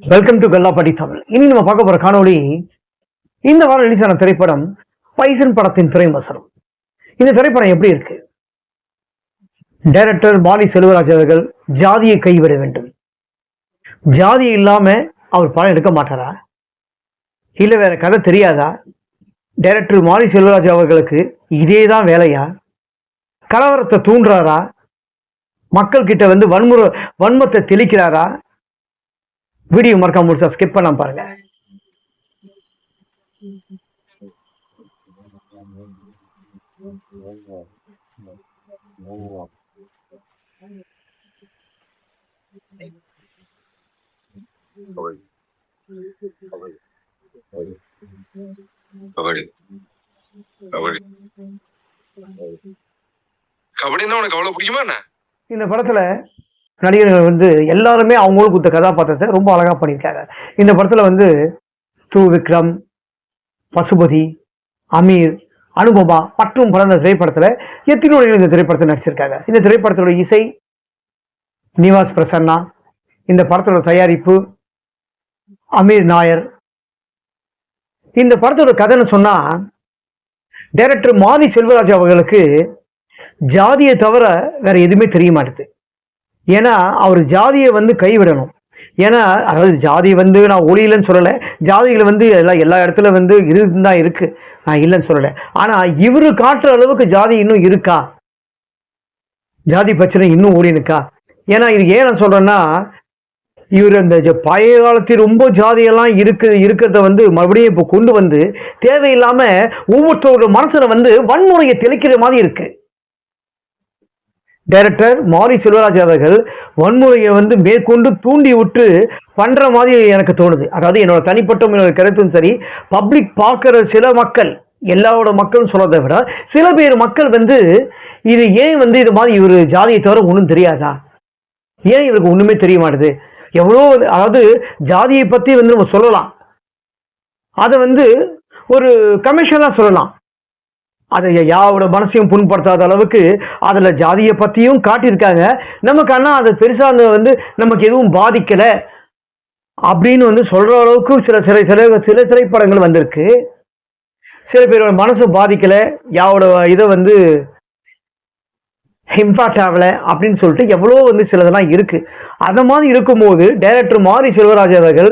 Welcome to வெல்லாப்பட்டி Tamil. இனி நம்ம பார்க்க போற காணொளி இந்த வாரம் ரிலீஸ் ஆன திரைப்படம் பைசன் படத்தின் திரைவசனம். இந்த திரைப்படம் எப்படி இருக்கு? டைரக்டர் பாலி செல்வராஜ் அவர்கள் ஜாதியை கைவிட வேண்டும், ஜாதி இல்லாம அவர் படம் எடுக்க மாட்டாரா, இல்ல வேற கதை தெரியாதா? டைரக்டர் மாலி செல்வராஜ் அவர்களுக்கு இதேதான் வேலையா? கலவரத்தை தூண்டுறாரா? மக்கள் கிட்ட வந்து வன்மத்தை தெளிக்கிறாரா? வீடியோ மறக்காம முடிச்சா ஸ்கிப் பண்ணாம பாருங்க. கபடினா உனக்கு அவ்வளவு பிடிக்குமா என்ன? இந்த படத்துல நடிகர்கள் வந்து எல்லாருமே அவங்களுக்கு கொடுத்த கதாபாத்திரத்தை ரொம்ப அழகா பண்ணியிருக்காங்க. இந்த படத்துல வந்து விக்ரம், பசுபதி, அமீர், அனுபமா மற்றும் பல திரைப்படத்துல எத்தனை இந்த திரைப்படத்தை நடிச்சிருக்காங்க. இந்த திரைப்படத்தோட இசை நிவாஸ் பிரசன்னா, இந்த படத்தோட தயாரிப்பு அமீர் நாயர். இந்த படத்தோட கதைன்னு சொன்னா, டைரக்டர் மாரி செல்வராஜ் அவர்களுக்கு ஜாதியை தவிர வேற எதுவுமே தெரிய மாட்டேது. ஏன்னா அவர் ஜாதியை வந்து கைவிடணும். ஏன்னா அதாவது ஜாதி வந்து நான் ஒளியிலன்னு சொல்லலை, ஜாதிகள் வந்து எல்லா இடத்துல வந்து இருந்தா இருக்கு, நான் இல்லைன்னு சொல்லலை. ஆனா இவரு காட்டுற அளவுக்கு ஜாதி இன்னும் இருக்கா, ஜாதி பிரச்சனை இன்னும் ஓடி இருக்கா? ஏன்னா இது ஏன் நான் சொல்றேன்னா, இவர் அந்த பழைய காலத்தில் ரொம்ப ஜாதியெல்லாம் இருக்கிறத வந்து மறுபடியும் இப்போ கொண்டு வந்து தேவையில்லாம ஒவ்வொருத்தரோட மனசுல வந்து வன்முறையை தெளிக்கிற மாதிரி இருக்கு. டைரக்டர் மாரி செல்வராஜ் அவர்கள் வன்முறையை வந்து மேற்கொண்டு தூண்டி விட்டு பண்ற மாதிரி எனக்கு தோணுது. அதாவது என்னோட தனிப்பட்ட கருத்தும் சரி, பப்ளிக் பார்க்கிற சில மக்கள், எல்லாரோட மக்களும் சொல்றதை விட சில பேர் மக்கள் வந்து இது ஏன் வந்து இது மாதிரி இவர் ஜாதியை தவிர ஒன்றும் தெரியாதா, ஏன் இவருக்கு ஒண்ணுமே தெரிய மாட்டுது, எவ்வளோ அதாவது ஜாதியை பத்தி வந்து நம்ம சொல்லலாம், அதை வந்து ஒரு கமிஷனா சொல்லலாம், அதை யாரோட மனசையும் புண்படுத்தாத அளவுக்கு அதுல ஜாதியை பத்தியும் காட்டியிருக்காங்க. நமக்கு ஆனா அது பெருசா வந்து நமக்கு எதுவும் பாதிக்கல அப்படின்னு வந்து சொல்ற அளவுக்கு சில திரைப்படங்கள் வந்திருக்கு. சில பேரோட மனசு பாதிக்கல, யாரோட இதை வந்து இம்பாக்ட் ஆகல அப்படின்னு சொல்லிட்டு எவ்வளோ வந்து சிலதெல்லாம் இருக்கு. அந்த மாதிரி இருக்கும்போது டைரக்டர் மாரி செல்வராஜ் அவர்கள்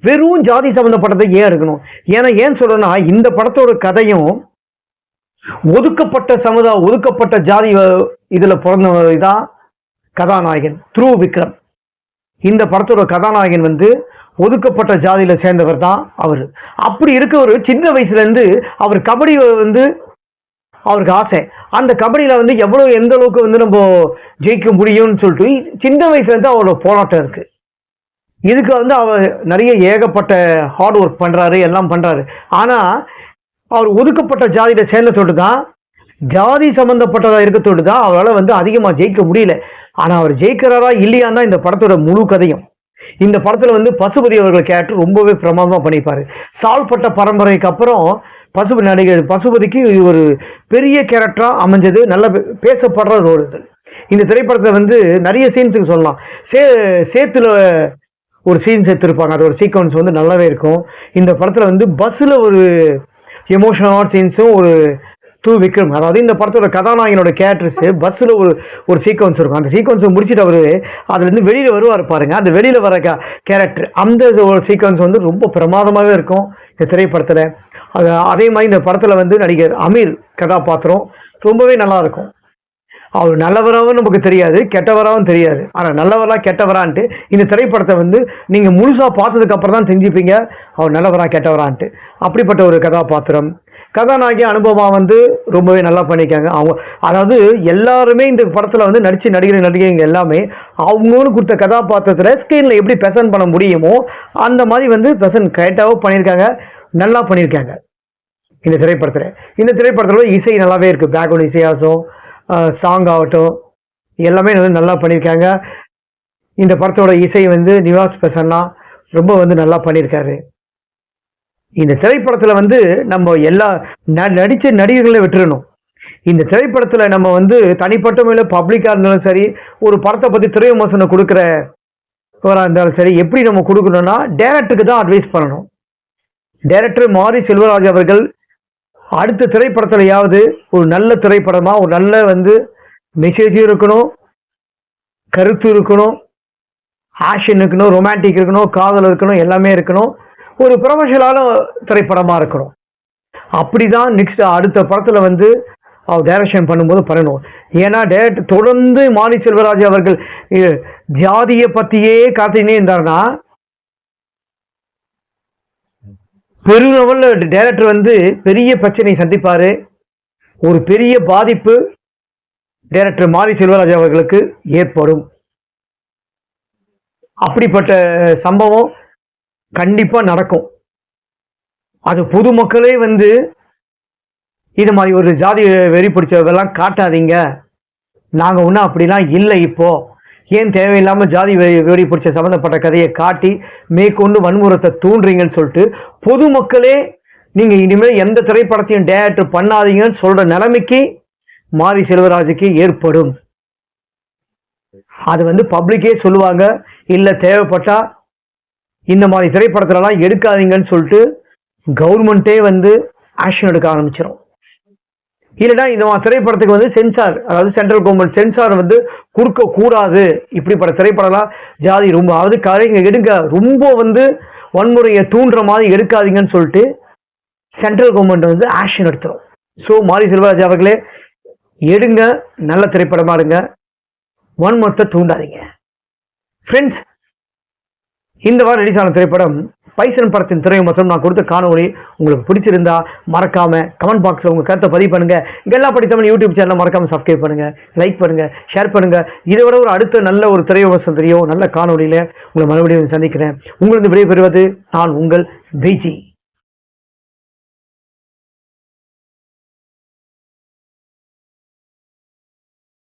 வெறும் ஜாதி சம்பந்தப்பட்டதை ஏன் எடுக்கணும்? ஏன் சொல்றேன்னா, இந்த படத்தோட கதையும் ஒதுக்கப்பட்ட ஜாதி இதுல பிறந்ததான் கதாநாயகன் விக்ரம். இந்த படத்தோட கதாநாயகன் வந்து ஒதுக்கப்பட்ட ஜாதியில சேர்ந்தவர் தான் அவரு. அப்படி இருக்க ஒரு சின்ன வயசுல இருந்து அவர் கபடி வந்து அவருக்கு ஆசை. அந்த கபடியில வந்து எந்த அளவுக்கு வந்து நம்ம ஜெயிக்க முடியும்னு சொல்லிட்டு சின்ன வயசுல இருந்து அவரோட போராட்டம் இருக்கு. இதுக்கு வந்து அவர் நிறைய ஏகப்பட்ட ஹார்ட் ஒர்க் பண்றாரு, எல்லாம் பண்றாரு. ஆனா அவர் ஒதுக்கப்பட்ட ஜாதியில சேர்ந்ததோடு தான், ஜாதி சம்பந்தப்பட்டதா இருக்கத்தோடு தான் அவரால் வந்து அதிகமா ஜெயிக்க முடியல. ஆனா அவர் ஜெயிக்கிறாரா இல்லையான்னு தான் இந்த படத்தோட முழு கதையும். இந்த படத்துல வந்து பசுபதி அவர்கள் கேரக்டர் ரொம்பவே பிரமாதமா பண்ணிப்பாரு. சால்பட்ட பரம்பரைக்கு அப்புறம் பசுபதிக்கு ஒரு பெரிய கேரக்டரா அமைஞ்சது, நல்ல பேசப்படுற ரோல் இது. இந்த திரைப்படத்தை வந்து நிறைய சீன்ஸுக்கு சொல்லலாம். சேத்துல ஒரு சீன் சேர்த்திருப்பாங்க, அது ஒரு சீக்வன்ஸ் வந்து நல்லாவே இருக்கும். இந்த படத்துல வந்து பஸ்ல ஒரு எமோஷனல் சீன்ஸும் ஒரு விக்ரம், அதாவது இந்த படத்தோட கதாநாயகனோட கேரக்டர்ஸ் பஸ்ஸில் ஒரு சீக்வன்ஸ் இருக்கும். அந்த சீக்வன்ஸை முடிச்சுட்டு அவர் அதுலேருந்து வெளியில் வருவார் பாருங்க, அந்த வெளியில் வர கேரக்டர், அந்த ஒரு சீக்வன்ஸ் வந்து ரொம்ப பிரமாதமாகவே இருக்கும் இந்த திரைப்படத்தில். அதே மாதிரி இந்த படத்தில் வந்து நடிகர் அமீர் கதாபாத்திரம் ரொம்பவே நல்லா இருக்கும். அவர் நல்லவராகவும் நமக்கு தெரியாது, கெட்டவராகவும் தெரியாது. ஆனால் நல்லவரா கெட்டவரான்ட்டு இந்த திரைப்படத்தை வந்து நீங்கள் முழுசாக பார்த்ததுக்கு அப்புறம் தான் தெரிஞ்சுப்பீங்க அவர் நல்லவரா கெட்டவரான்ட்டு. அப்படிப்பட்ட ஒரு கதாபாத்திரம். கதாநாயகி அனுபவமா வந்து ரொம்பவே நல்லா பண்ணியிருக்காங்க. அவங்க அதாவது எல்லாருமே இந்த படத்தில் வந்து நடிகைங்க எல்லாமே அவங்களும் கொடுத்த கதாபாத்திரத்தில் ஸ்க்ரீனில் எப்படி ப்ரெசென்ட் பண்ண முடியுமோ அந்த மாதிரி வந்து ப்ரெசென்ட் கரெக்டாகவும் பண்ணியிருக்காங்க, நல்லா பண்ணியிருக்காங்க இந்த திரைப்படத்தில். இந்த திரைப்படத்தில் இசை நல்லாவே இருக்குது, பேக்ரவுண்ட் இசையாகவும் சாங் ஆகட்டும் எல்லாமே வந்து நல்லா பண்ணியிருக்காங்க. இந்த படத்தோட இசை வந்து நிவாஸ் பிரசன்னா ரொம்ப வந்து நல்லா பண்ணியிருக்காரு. இந்த திரைப்படத்துல வந்து நம்ம எல்லா நடிச்ச நடிகர்களை விட்டுறணும். இந்த திரைப்படத்துல நம்ம வந்து தனிப்பட்ட முறையில் பப்ளிக்கா இருந்தாலும் சரி, ஒரு படத்தை பத்தி திரை விமர்சனம் கொடுக்குற இருந்தாலும் சரி எப்படி நம்ம கொடுக்கணும்னா டைரக்டருக்கு தான் அட்வைஸ் பண்ணணும். டைரக்டர் மாரி செல்வராஜ் அவர்கள் அடுத்த திரைப்படத்திலையாவது ஒரு நல்ல திரைப்படமா ஒரு நல்ல மெசேஜும் இருக்கணும், கருத்து இருக்கணும், ஆக்ஷன் இருக்கணும், ரொமான்டிக் இருக்கணும், காதல் இருக்கணும், எல்லாமே இருக்கணும், ஒரு ப்ரொஃபஷனலான திரைப்படமா இருக்கணும். அப்படிதான் நெக்ஸ்ட் அடுத்த படத்துல அவர் டைரக்ஷன் பண்ணும்போது பண்ணணும். ஏன்னா டைரக்டர் தொடர்ந்து மாரி செல்வராஜ் அவர்கள் ஜாதியை பத்தியே காத்தினே இருந்தாருன்னா பெருநவல்ல டைரக்டர் பெரிய பிரச்சனை சந்திப்பாரு. ஒரு பெரிய பாதிப்பு டைரக்டர் மாரி செல்வராஜ் அவர்களுக்கு ஏற்படும். அப்படிப்பட்ட சம்பவம் கண்டிப்பா நடக்கும். அது பொதுமக்களே இது மாதிரி ஒரு ஜாதி வெறி பிடிச்சதெல்லாம் காட்டாதீங்க, நாங்க ஒன்றும் அப்படிலாம் இல்லை, இப்போ ஏன் தேவையில்லாம ஜாதி வெறி பிடிச்ச சம்பந்தப்பட்ட கதையை காட்டி மேற்கொண்டு வன்முறத்தை தூண்டுறீங்கன்னு சொல்லிட்டு பொதுமக்களே நீங்க இனிமேல் எந்த திரைப்படத்தையும் டைரக்டர் பண்ணாதீங்கன்னு சொல்ற நிலைமைக்கு மாரி செல்வராஜுக்கு ஏற்படும். அது பப்ளிக்கே சொல்லுவாங்க. இல்ல தேவைப்பட்டா இந்த மாதிரி திரைப்படத்திலலாம் எடுக்காதீங்கன்னு சொல்லிட்டு கவர்மெண்ட்டே ஆக்ஷன் எடுக்க ஆரம்பிச்சிடும். இல்லைன்னா இந்த திரைப்படத்துக்கு சென்சார், அதாவது சென்ட்ரல் கவர்மெண்ட் சென்சார் கொடுக்க கூடாது, இப்படிப்பட்ட திரைப்படம்லாம் ஜாதி ரொம்ப கதைங்க எடுங்க, ரொம்ப வன்முறையை தூண்டுற மாதிரி எடுக்காதீங்கன்னு சொல்லிட்டு சென்ட்ரல் கவர்மெண்ட் ஆக்ஷன் எடுத்துரும். ஸோ மாரி செல்வராஜ் அவர்களே எடுங்க, நல்ல திரைப்படமா எடுங்க, வன்முறை தூண்டாதீங்க. ஃப்ரெண்ட்ஸ், இந்த வாரம் ரிலீஸ் ஆன திரைப்படம் பைசன் படத்தின் திரை மற்றும் நான் கொடுத்த காணொளி உங்களுக்கு பிடிச்சிருந்தா மறக்காம கமெண்ட் பாக்ஸ்ல உங்க கருத்தை பதிவு பண்ணுங்க. கெல்லா படி தமிழ் யூடியூப் சேனலை மறக்காம சப்ஸ்கிரைப் பண்ணுங்க, லைக் பண்ணுங்க, ஷேர் பண்ணுங்க. இதை விட ஒரு அடுத்த நல்ல ஒரு திரை விமர்சனம் தெரியும் நல்ல காணொளியில உங்களை மறுபடியும் சந்திக்கிறேன். உங்களுக்கு விடைபெறுவது நான் உங்கள் பிஜி.